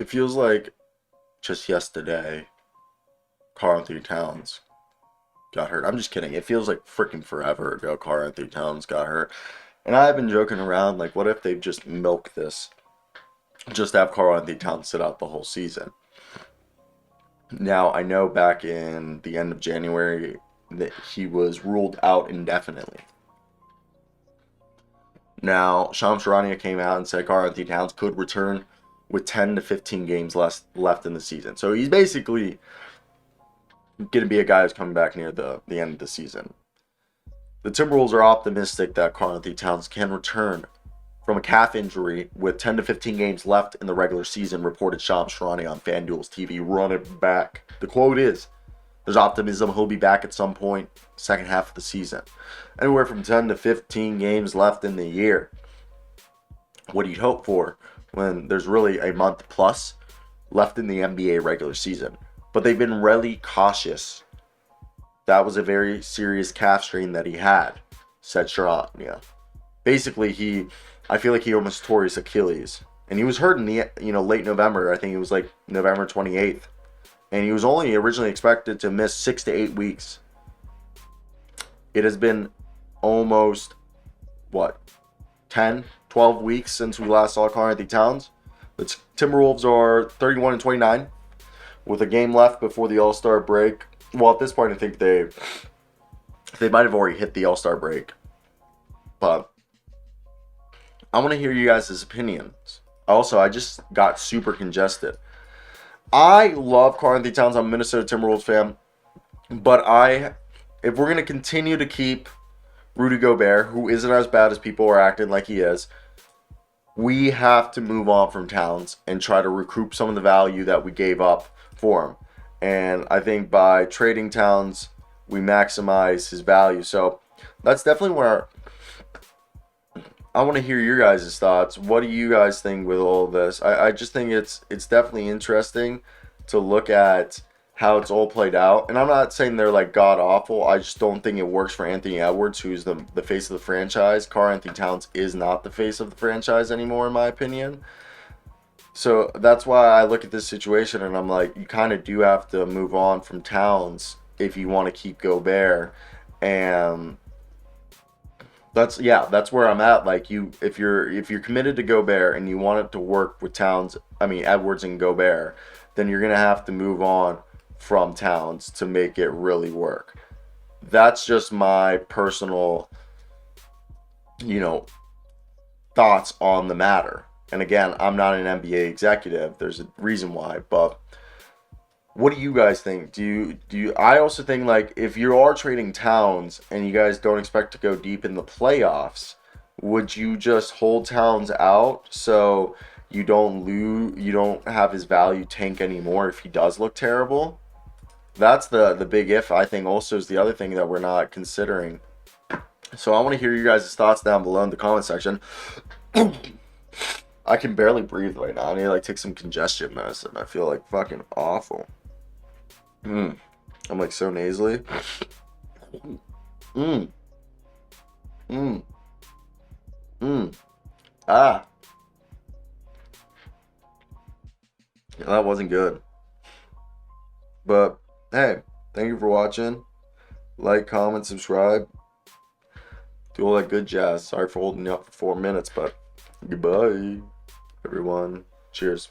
It feels like just yesterday, Karl-Anthony Towns got hurt. I'm just kidding. It feels like freaking forever ago Karl-Anthony Towns got hurt. And I've been joking around, like, what if they've just milked this? Just have Karl-Anthony Towns sit out the whole season. Now, I know back in the end of January that he was ruled out indefinitely. Now, Shams Charania came out and said Karl-Anthony Towns could return with 10 to 15 games left in the season. So he's basically going to be a guy who's coming back near the end of the season. The Timberwolves are optimistic that Karl-Anthony Towns can return from a calf injury with 10 to 15 games left in the regular season, reported Shams Charania on FanDuel's TV. Run it back. The quote is, there's optimism he'll be back at some point second half of the season. Anywhere from 10 to 15 games left in the year. What do you hope for when there's really a month plus left in the NBA regular season? But they've been really cautious. That was a very serious calf strain that he had, said Charania. Basically, I feel like he almost tore his Achilles. And he was hurt in the late November. I think it was like November 28th. And he was only originally expected to miss 6 to 8 weeks. It has been almost, 10, 12 weeks since we last saw Karl-Anthony Towns. The Timberwolves are 31 and 29 with a game left before the All-Star break. Well, at this point, I think they might have already hit the All-Star break. But I want to hear you guys' opinions. Also, I just got super congested. I love Karl-Anthony Towns. I'm a Minnesota Timberwolves fan. But if we're going to continue to keep Rudy Gobert, who isn't as bad as people are acting like he is, we have to move on from Towns and try to recoup some of the value that we gave up for him. And I think by trading Towns, we maximize his value. So that's definitely where I want to hear your guys' thoughts. What do you guys think with all of this? I just think it's definitely interesting to look at how it's all played out. And I'm not saying they're like god awful. I just don't think it works for Anthony Edwards, who's the face of the franchise. Karl-Anthony Towns is not the face of the franchise anymore, in my opinion. So that's why I look at this situation and I'm like, you kind of do have to move on from Towns if you want to keep Gobert. And that's where I'm at. Like, if you're committed to Gobert and you want it to work with Edwards and Gobert, then you're gonna have to move on from Towns to make it really work. That's just my personal, thoughts on the matter. And again, I'm not an NBA executive. There's a reason why. But what do you guys think? Do you? I also think, like, if you are trading Towns and you guys don't expect to go deep in the playoffs, would you just hold Towns out so you don't have his value tank anymore if he does look terrible? That's the big if. I think also is the other thing that we're not considering. So I want to hear you guys' thoughts down below in the comment section. I can barely breathe right now. I need to take some congestion medicine. I feel like fucking awful. I'm like so nasally. Mm. Mm. Mm. Ah. Yeah, that wasn't good. But hey, thank you for watching. Like, comment, subscribe. Do all that good jazz. Sorry for holding you up for 4 minutes, but goodbye, everyone. Cheers.